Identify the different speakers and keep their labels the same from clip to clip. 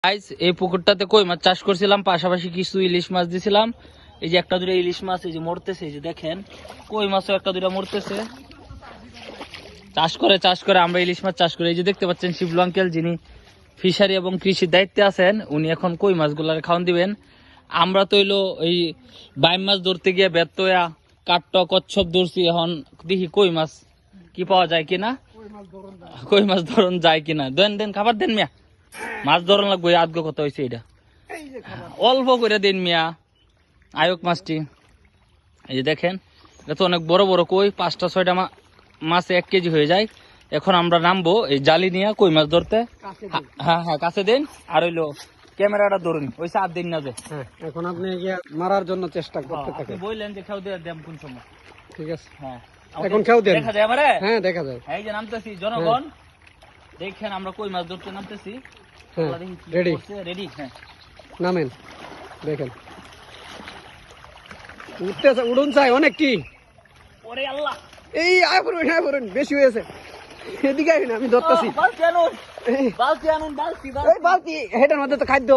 Speaker 1: Guys এই পুকুরটাতে কই মাছ চাষ করছিলাম, পাশাপাশি কিছু ইলিশ মাছ দিছিলাম। এই যে একটা দুটো ইলিশ মাছ এই যে মরতেছে, এই যে দেখেন কই মাছও একটা দুটো মরতেছে। চাষ করে আমরা ইলিশ মাছ চাষ করি। এই যে দেখতে পাচ্ছেন শিবলু আঙ্কেল, যিনি ফিশারি এবং কৃষির দায়িত্বে আছেন, উনি এখন কই মাছগুলার খাওয়ান দিবেন। আমরা তো হইলো এই বাইম মাছ ধরতে গিয়ে ব্যর্থ হইয়া কাট্ট কচ্ছপ ধরছি। এখন দেখি কই মাছ কি পাওয়া যায় কিনা, কই মাছ ধরন যায় কিনা। দেন খাবার দেন মিয়া, মাছ ধরন লাগবে। আজকে কত হয়েছে এটা, অল্প করে দিন মিয়া আয়ক মাছটি। এই যে দেখেন এটা তো অনেক বড় বড় কই, 5টা-6টা মাছে 1 কেজি হয়ে যায়। এখন আমরা নামবো এই জালি নিয়ে কই মাছ ধরতে। হ্যাঁ হ্যাঁ কাছে দিন, আর হইলো ক্যামেরাটা ধরুন, ওই সাত দিন না যে।
Speaker 2: এখন আপনি মারার জন্য চেষ্টা করতে থাকেন।
Speaker 1: বললেন যে খেউ দিয়ে দেন কোন সময়,
Speaker 2: ঠিক আছে?
Speaker 1: হ্যাঁ
Speaker 2: এখন খেউ দেন।
Speaker 1: দেখা যায় আমারে,
Speaker 2: হ্যাঁ দেখা যায়।
Speaker 1: এই যে নামতেছি জনগণ, দেখেন আমরা কই মাছ ধরতে নামতেছি।
Speaker 2: হ্যাঁ রেডি
Speaker 1: রেডি, হ্যাঁ
Speaker 2: নামেন। দেখেন উঠতেছে, উড়ুন চাই অনেক। কি
Speaker 1: ওরে আল্লাহ,
Speaker 2: এই আয় পড়ুন বেশি হয়েছে। এদিকে আইন, আমি ধরতেছি।
Speaker 1: বালতি আনুন, বালতি আনুন, বালতি
Speaker 2: এই বালতি হেটার মধ্যে তো খাদ্য।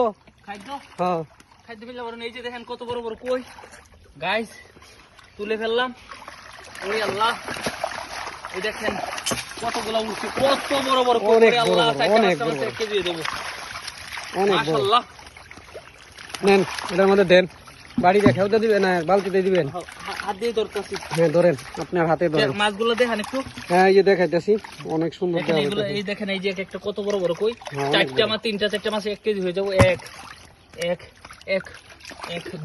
Speaker 1: খাদ্য,
Speaker 2: হ্যাঁ
Speaker 1: খাদ্য ফেললে পারেন। এই যে দেখেন কত বড় বড় কই গাইস, তুলে ফেললাম। ওরে আল্লাহ, এই দেখেন কতগুলা উঠছে, কত বড় বড় কই।
Speaker 2: অনেক
Speaker 1: ওরে
Speaker 2: বড়
Speaker 1: আল্লাহ,
Speaker 2: বড়, অনেক বড়।
Speaker 1: 1 কেজি দেবো
Speaker 2: অনেক বড়।
Speaker 1: মাশাআল্লাহ।
Speaker 2: নেন এটার মধ্যে দেন, বাড়ি রেখেও তো দিবেন, বালতিতে দিবেন।
Speaker 1: হাত দিয়ে ধরতেছি।
Speaker 2: হ্যাঁ ধরেন, আপনার হাতে ধরেন।
Speaker 1: মাছগুলো দেখেন একটু।
Speaker 2: হ্যাঁ এই যে দেখাইতেছি, অনেক সুন্দর।
Speaker 1: দেখেন এগুলো, এই দেখেন এই যে একটা কত বড় বড় কই।
Speaker 2: হ্যাঁ,
Speaker 1: 4টা মাছ, 3টা-4টা মাছ 1 কেজি হয়ে যাবো। 1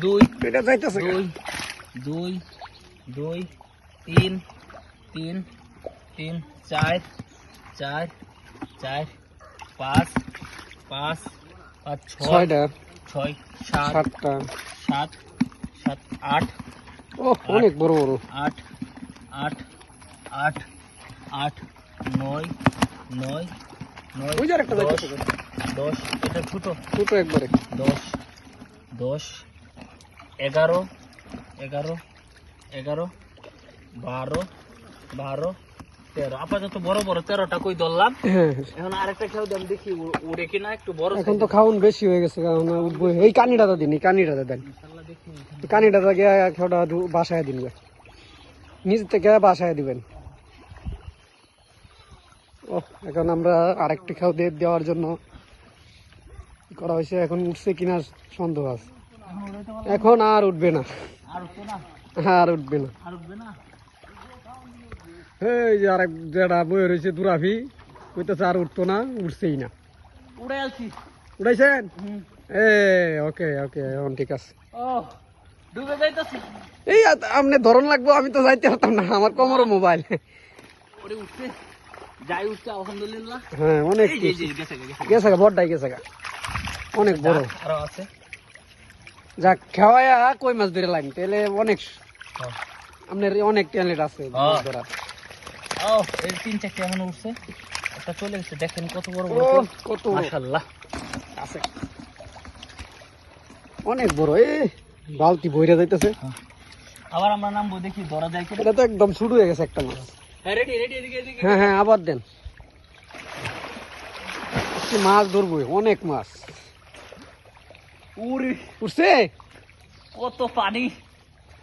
Speaker 1: 2
Speaker 2: এটা যাইতেছে
Speaker 1: 2 2 3 3 3 4 4 4 5 5 5
Speaker 2: 6টা
Speaker 1: 6 7
Speaker 2: 7টা
Speaker 1: 7 7 8
Speaker 2: ও অনেক বড় বড়।
Speaker 1: 8 8 8 8 9 9 9
Speaker 2: ওই যে একটা যাইতেছে
Speaker 1: 10 এটা ছোট
Speaker 2: ছোট একবারে।
Speaker 1: 10 10 11 11 11 12 12 13। আপাতত বড় বড় 13টা কই ধরলাম।
Speaker 2: হ্যাঁ
Speaker 1: এখন আরেকটা খেয়ে দেন দেখি উড়ে কিনা, একটু বড়
Speaker 2: এখন তো খাওন বেশি হয়ে গেছে, কারণ এই কানিটাতে দিন, এই কানিটাতে দেন। কানিটাতে গিয়ে খেওটা বাসায় দিন, নিজ থেকে বাসায় দিবেন। ও এখন আমরা আরেকটি খাও দেওয়ার জন্য করা হয়েছে। এখন উঠছে কিনা সন্দেহ আছে। এখন আর উঠবে না,
Speaker 1: আর উঠতো না,
Speaker 2: আর উঠবে না।
Speaker 1: আর উঠবে না।
Speaker 2: এই যে আরেক যেটা বয়ে রয়েছে দুরাফি, কইতেছে আর উঠতো না, উঠছেই না।
Speaker 1: উড়ে আসছি।
Speaker 2: উঠাইছেন? এ ওকে ওকে, এখন ঠিক আছে।
Speaker 1: ও ডুবে যাইতাছি।
Speaker 2: এই আপনি ধরন লাগবো, আমি তো যাইতে পারতাম না, আমার কোমরে মোবাইল।
Speaker 1: ওরে উঠছে, যাই উঠছে আলহামদুলিল্লাহ।
Speaker 2: হ্যাঁ অনেক
Speaker 1: এই যে গেছে গেছে
Speaker 2: গেছে, বড়টাই গেছে, অনেক বড়।
Speaker 1: আরো আছে।
Speaker 2: যাক খাওয়ায়া কই মাছ ধরে লাগবে তাহলে অনেক, আপনার অনেক ট্যালেন্ট আছে মাছ ধরার।
Speaker 1: ও এই 3-4টা এমন উঠছে, একটা চলে গেছে। দেখেন কত বড়
Speaker 2: ও
Speaker 1: বড়
Speaker 2: কত
Speaker 1: মাশাআল্লাহ
Speaker 2: আছে, অনেক বড়। এই বালতি বইরা যাইতেছে।
Speaker 1: আবার আমরা নামবো, দেখি ধরা যায় কিনা।
Speaker 2: এটা তো একদম শুরু হয়ে গেছে একটা মাছ।
Speaker 1: হ্যাঁ রেডি রেডি, এদিকে এদিকে।
Speaker 2: হ্যাঁ হ্যাঁ আবার দেন, মাছ ধরবো, অনেক মাছ
Speaker 1: উড়ি
Speaker 2: উঠছে।
Speaker 1: কত পানি,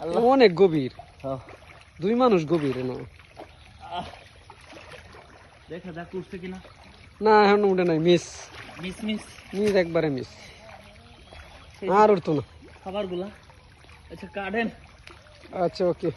Speaker 1: আল্লাহ।
Speaker 2: অনেক গভীর,
Speaker 1: হ্যাঁ
Speaker 2: 2 মানুষ গভীর না।
Speaker 1: দেখা যাক উঠছে কিনা।
Speaker 2: না এখন উঠে নাই, মিস
Speaker 1: মিস মিস
Speaker 2: মিস, একবারে মিস, আর উঠতো না।
Speaker 1: খাবারগুলা আচ্ছা কাটেন।
Speaker 2: আচ্ছা ওকে।